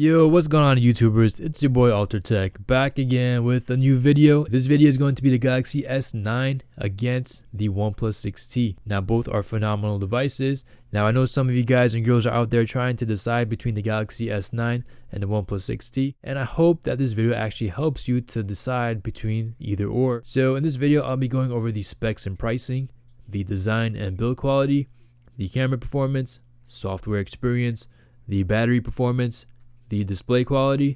Yo, what's going on YouTubers? It's your boy AlterTech back again with a new video. This video is going to be the Galaxy S9 against the OnePlus 6T. Now both are phenomenal devices. Now I know some of you guys and girls are out there trying to decide between the Galaxy S9 and the OnePlus 6T, and I hope that this video actually helps you to decide between either or. So in this video I'll be going over the specs and pricing, the design and build quality, the camera performance, software experience, the battery performance, the display quality,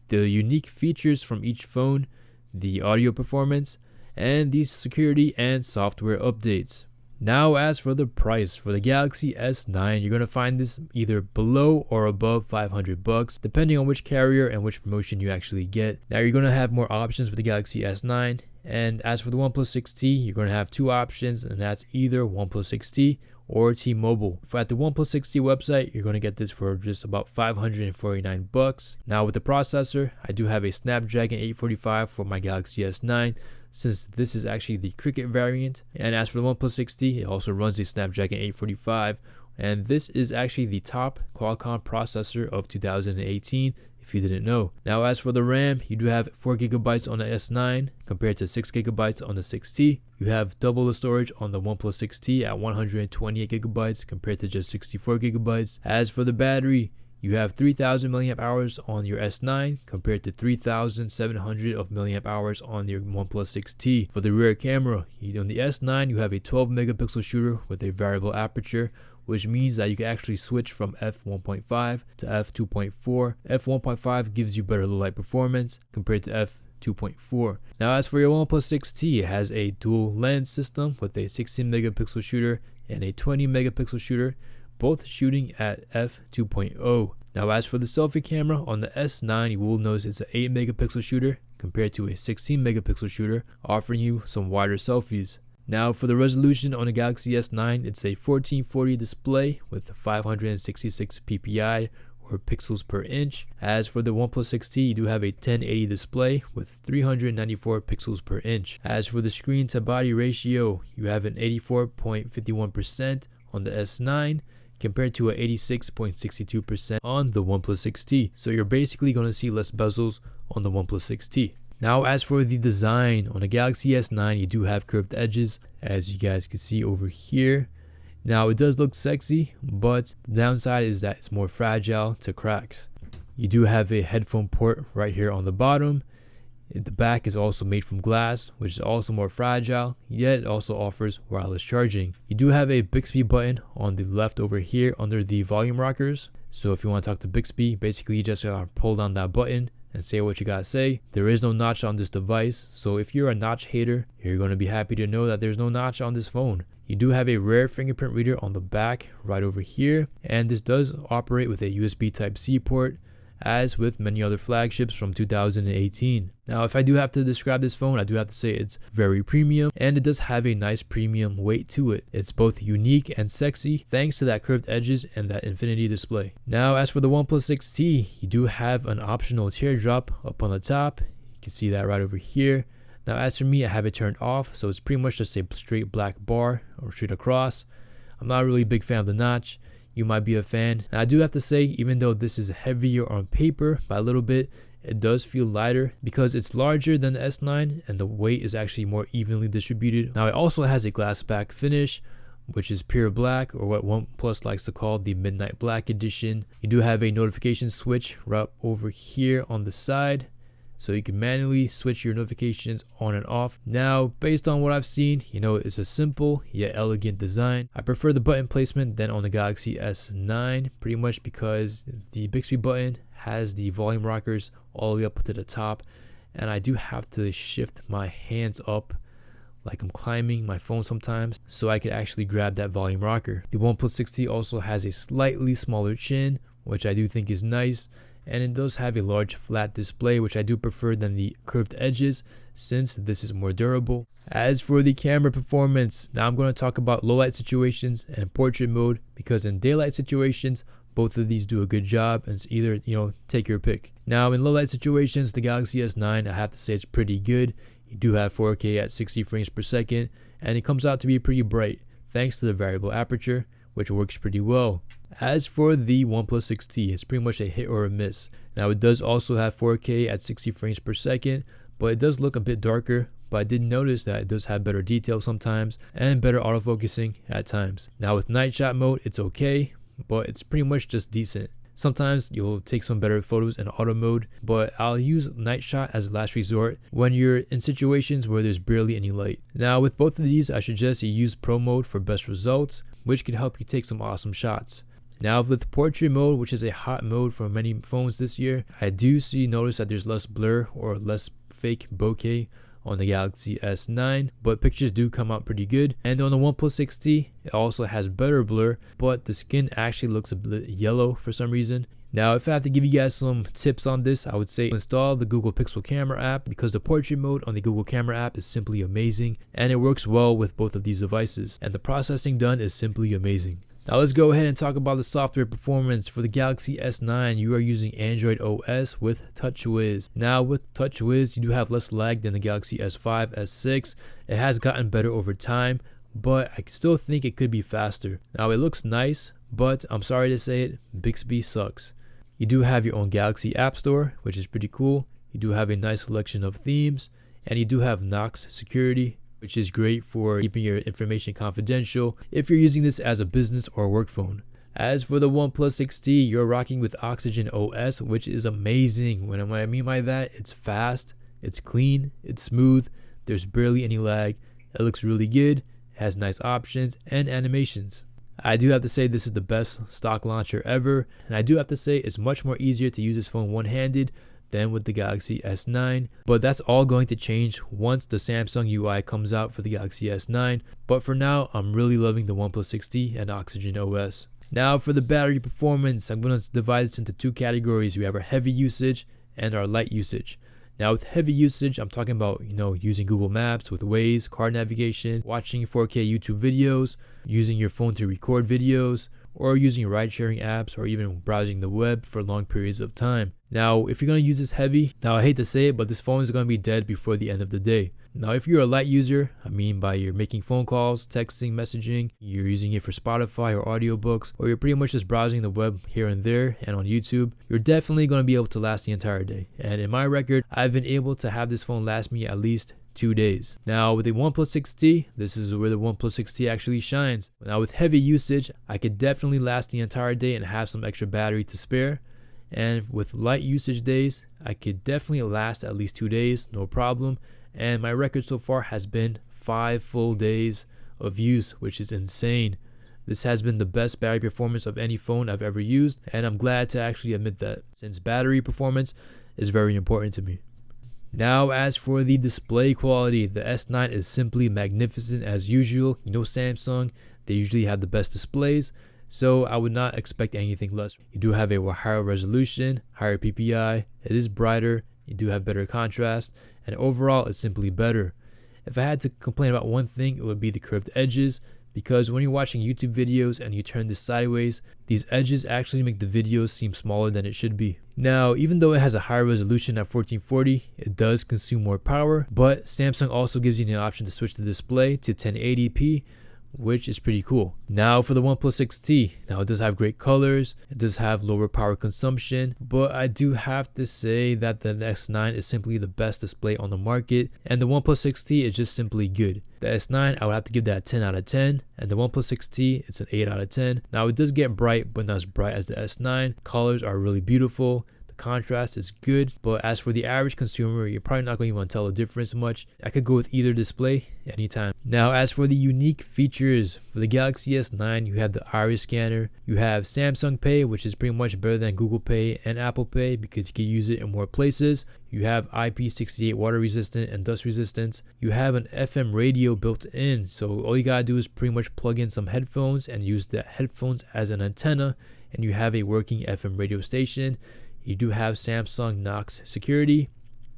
the unique features from each phone, the audio performance, and the security and software updates. Now as for the price, for the Galaxy S9, you're going to find this either below or above $500 depending on which carrier and which promotion you actually get. Now you're going to have more options with the Galaxy S9, and as for the OnePlus 6T, you're going to have two options, and that's either OnePlus 6T or T-Mobile. At the OnePlus 6T website, you're going to get this for just about $549. Now with the processor, I do have a Snapdragon 845 for my Galaxy S9, since this is actually the Cricket variant. And as for the OnePlus 6T, it also runs a Snapdragon 845, and this is actually the top Qualcomm processor of 2018. If you didn't know. Now as for the RAM, you do have 4 GB on the S9 compared to 6 GB on the 6T. You have double the storage on the OnePlus 6T at 128 GB compared to just 64 GB. As for the battery, you have 3000 mAh on your S9 compared to 3700 of mAh on your OnePlus 6T. For the rear camera, on the S9 you have a 12 megapixel shooter with a variable aperture, which means that you can actually switch from f1.5 to f2.4. f1.5 gives you better low light performance compared to f2.4. Now as for your OnePlus 6T, it has a dual lens system with a 16 megapixel shooter and a 20 megapixel shooter, both shooting at f2.0. Now as for the selfie camera, on the S9 you will notice it's an 8 megapixel shooter compared to a 16 megapixel shooter, offering you some wider selfies. Now for the resolution on the Galaxy S9, it's a 1440 display with 566 ppi or pixels per inch. As for the OnePlus 6T, you do have a 1080 display with 394 pixels per inch. As for the screen to body ratio, you have an 84.51% on the S9 compared to a 86.62% on the OnePlus 6T. So you're basically going to see less bezels on the OnePlus 6T. Now as for the design, on the Galaxy S9 you do have curved edges, as you guys can see over here. Now it does look sexy, but the downside is that it's more fragile to cracks. You do have a headphone port right here on the bottom. The back is also made from glass, which is also more fragile, yet it also offers wireless charging. You do have a Bixby button on the left over here under the volume rockers. So if you want to talk to Bixby, basically you just gotta pull down that button and say what you gotta say. There is no notch on this device, so if you're a notch hater, you're going to be happy to know that there's no notch on this phone. You do have a rear fingerprint reader on the back right over here, and this does operate with a USB Type-C port, as with many other flagships from 2018. Now if I do have to describe this phone, I do have to say it's very premium, and it does have a nice premium weight to it. It's both unique and sexy thanks to that curved edges and that infinity display. Now as for the OnePlus 6T, you do have an optional teardrop up on the top. You can see that right over here. Now as for me, I have it turned off, so it's pretty much just a straight black bar or straight across. I'm not really a big fan of the notch. You might be a fan. And I do have to say, even though this is heavier on paper by a little bit, it does feel lighter because it's larger than the S9 and the weight is actually more evenly distributed. Now it also has a glass back finish, which is pure black, or what OnePlus likes to call the midnight black edition. You do have a notification switch right over here on the side, so you can manually switch your notifications on and off. Now, based on what I've seen, it's a simple yet elegant design. I prefer the button placement than on the Galaxy S9, pretty much because the Bixby button has the volume rockers all the way up to the top, and I do have to shift my hands up like I'm climbing my phone sometimes, so I can actually grab that volume rocker. The OnePlus 6T also has a slightly smaller chin, which I do think is nice, and it does have a large flat display, which I do prefer than the curved edges, since this is more durable. As for the camera performance, now I'm going to talk about low light situations and portrait mode, because in daylight situations both of these do a good job, and it's either take your pick. Now in low light situations, the Galaxy S9, I have to say it's pretty good. You do have 4K at 60 frames per second, and it comes out to be pretty bright thanks to the variable aperture, which works pretty well. As for the OnePlus 6T, it's pretty much a hit or a miss. Now it does also have 4K at 60 frames per second, but it does look a bit darker. But I did notice that it does have better detail sometimes and better autofocusing at times. Now with night shot mode, it's okay, but it's pretty much just decent. Sometimes you'll take some better photos in auto mode, but I'll use night shot as a last resort when you're in situations where there's barely any light. Now with both of these, I suggest you use pro mode for best results, which can help you take some awesome shots. Now with portrait mode, which is a hot mode for many phones this year, I do notice that there's less blur or less fake bokeh on the Galaxy S9, but pictures do come out pretty good. And on the OnePlus 6T, it also has better blur, but the skin actually looks a bit yellow for some reason. Now, if I have to give you guys some tips on this, I would say install the Google Pixel Camera app, because the portrait mode on the Google Camera app is simply amazing, and it works well with both of these devices, and the processing done is simply amazing. Now let's go ahead and talk about the software performance. For the Galaxy S9, you are using Android OS with TouchWiz. Now with TouchWiz, you do have less lag than the Galaxy S5, S6. It has gotten better over time, but I still think it could be faster. Now it looks nice, but I'm sorry to say it, Bixby sucks. You do have your own Galaxy App Store, which is pretty cool. You do have a nice selection of themes, and you do have Knox security, which is great for keeping your information confidential if you're using this as a business or work phone. As for the OnePlus 6T, you're rocking with Oxygen OS, which is amazing. What I mean by that, it's fast, it's clean, it's smooth, there's barely any lag, it looks really good, it has nice options and animations. I do have to say this is the best stock launcher ever, and I do have to say it's much more easier to use this phone one-handed than with the Galaxy S9, but that's all going to change once the Samsung UI comes out for the Galaxy S9. But for now, I'm really loving the OnePlus 6T and Oxygen OS. Now for the battery performance, I'm going to divide this into two categories. We have our heavy usage and our light usage. Now with heavy usage, I'm talking about, using Google Maps with Waze, car navigation, watching 4K YouTube videos, using your phone to record videos, or using ride-sharing apps, or even browsing the web for long periods of time. Now, if you're going to use this heavy, now I hate to say it, but this phone is going to be dead before the end of the day. Now, if you're a light user, I mean by you're making phone calls, texting, messaging, you're using it for Spotify or audiobooks, or you're pretty much just browsing the web here and there and on YouTube, you're definitely going to be able to last the entire day. And in my record, I've been able to have this phone last me at least 2 days. Now with the OnePlus 6T, this is where the OnePlus 6T actually shines. Now with heavy usage, I could definitely last the entire day and have some extra battery to spare. And with light usage days, I could definitely last at least 2 days, no problem. And my record so far has been 5 full days of use, which is insane. This has been the best battery performance of any phone I've ever used, and I'm glad to actually admit that, since battery performance is very important to me. Now as for the display quality, the S9 is simply magnificent as usual. Samsung, they usually have the best displays, so I would not expect anything less. You do have a higher resolution, higher PPI, it is brighter, you do have better contrast, and overall it's simply better. If I had to complain about one thing, it would be the curved edges, because when you're watching YouTube videos and you turn this sideways, these edges actually make the videos seem smaller than it should be. Now, even though it has a higher resolution at 1440, it does consume more power, but Samsung also gives you the option to switch the display to 1080p, which is pretty cool. Now for the OnePlus 6T, now it does have great colors, it does have lower power consumption, but I do have to say that the S9 is simply the best display on the market, and the OnePlus 6T is just simply good. The S9, I would have to give that a 10 out of 10, and the OnePlus 6T, it's an 8 out of 10. Now it does get bright, but not as bright as the S9. Colors are really beautiful. Contrast is good, but as for the average consumer, you're probably not going to want to tell the difference much. I could go with either display anytime. Now as for the unique features, for the Galaxy S9, you have the iris scanner, you have Samsung Pay, which is pretty much better than Google Pay and Apple Pay because you can use it in more places. You have IP68 water resistant and dust resistance. You have an FM radio built in, so all you gotta do is pretty much plug in some headphones and use the headphones as an antenna, and you have a working FM radio station. You do have Samsung Knox security.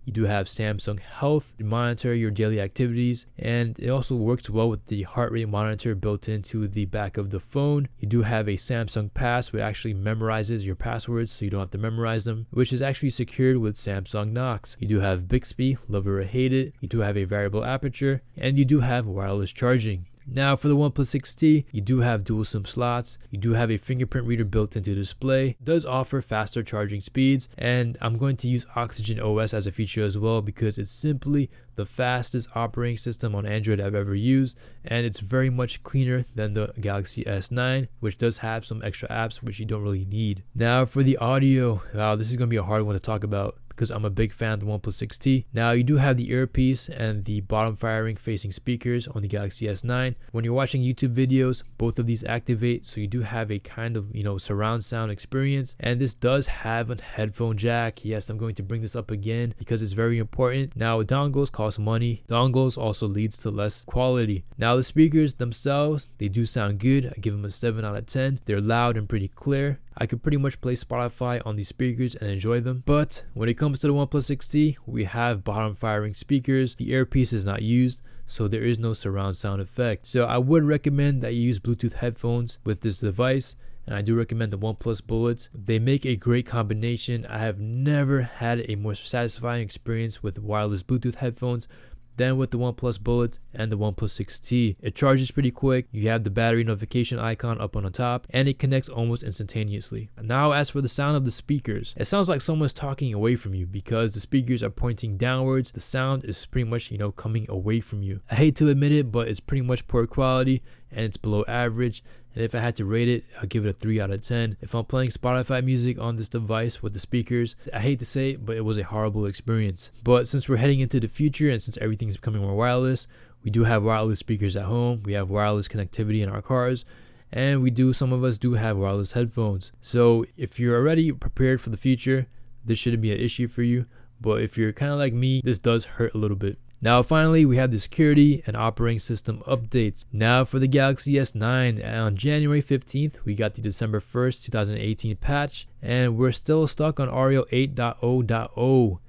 You do have Samsung Health to monitor your daily activities, and it also works well with the heart rate monitor built into the back of the phone. You do have a Samsung Pass, which actually memorizes your passwords so you don't have to memorize them, which is actually secured with Samsung Knox. You do have Bixby, love it or hate it. You do have a variable aperture, and you do have wireless charging. Now for the OnePlus 6T, you do have dual SIM slots, you do have a fingerprint reader built into the display, it does offer faster charging speeds, and I'm going to use Oxygen OS as a feature as well because it's simply the fastest operating system on Android I've ever used, and it's very much cleaner than the Galaxy S9, which does have some extra apps which you don't really need. Now for the audio, wow, this is going to be a hard one to talk about because I'm a big fan of the OnePlus 6T. Now you do have the earpiece and the bottom firing facing speakers on the Galaxy S9. When you're watching YouTube videos, both of these activate, so you do have a kind of, surround sound experience. And this does have a headphone jack. Yes, I'm going to bring this up again because it's very important. Now dongles cost money. Dongles also leads to less quality. Now the speakers themselves, they do sound good. I give them a 7 out of 10. They're loud and pretty clear. I could pretty much play Spotify on these speakers and enjoy them. But when it comes to the OnePlus 6T, we have bottom firing speakers. The earpiece is not used, so there is no surround sound effect. So I would recommend that you use Bluetooth headphones with this device. And I do recommend the OnePlus Bullets. They make a great combination. I have never had a more satisfying experience with wireless Bluetooth headphones than with the OnePlus Bullet and the OnePlus 6T. It charges pretty quick, you have the battery notification icon up on the top, and it connects almost instantaneously. Now as for the sound of the speakers, it sounds like someone's talking away from you because the speakers are pointing downwards. The sound is pretty much, coming away from you. I hate to admit it, but it's pretty much poor quality and it's below average. And if I had to rate it, I'll give it a 3 out of 10. If I'm playing Spotify music on this device with the speakers, I hate to say it, but it was a horrible experience. But since we're heading into the future and since everything's becoming more wireless, we do have wireless speakers at home, we have wireless connectivity in our cars, and some of us do have wireless headphones. So if you're already prepared for the future, this shouldn't be an issue for you. But if you're kind of like me, this does hurt a little bit. Now finally, we have the security and operating system updates. Now for the Galaxy S9, on January 15th, we got the December 1st, 2018 patch, and we're still stuck on Oreo 8.0.0.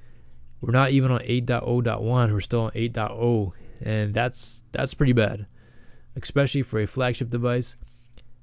We're not even on 8.0.1, we're still on 8.0, and that's pretty bad, especially for a flagship device.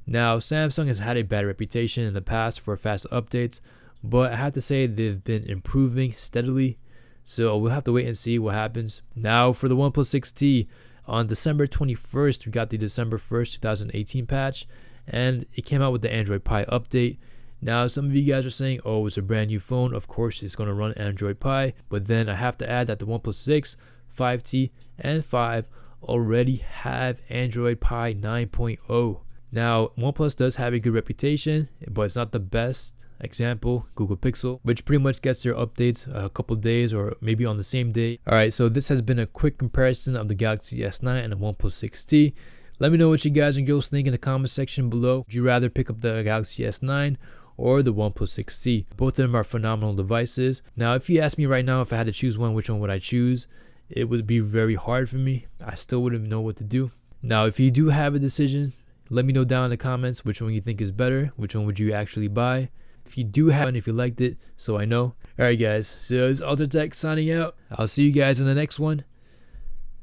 Now Samsung has had a bad reputation in the past for fast updates, but I have to say they've been improving steadily. So we'll have to wait and see what happens. Now for the OnePlus 6T, on December 21st, we got the December 1st, 2018 patch, and it came out with the Android Pie update. Now some of you guys are saying, oh, it's a brand new phone, of course it's going to run Android Pie, but then I have to add that the OnePlus 6, 5T, and 5 already have Android Pie 9.0. Now OnePlus does have a good reputation, but it's not the best. Example, Google Pixel, which pretty much gets their updates a couple days or maybe on the same day. Alright, so this has been a quick comparison of the Galaxy S9 and the OnePlus 6T. Let me know what you guys and girls think in the comment section below. Would you rather pick up the Galaxy S9 or the OnePlus 6T? Both of them are phenomenal devices. Now, if you ask me right now if I had to choose one, which one would I choose? It would be very hard for me. I still wouldn't know what to do. Now, if you do have a decision, let me know down in the comments which one you think is better. Which one would you actually buy? If you do have one, if you liked it, so I know. Alright guys, so this is Ultratech signing out. I'll see you guys in the next one.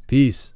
Peace.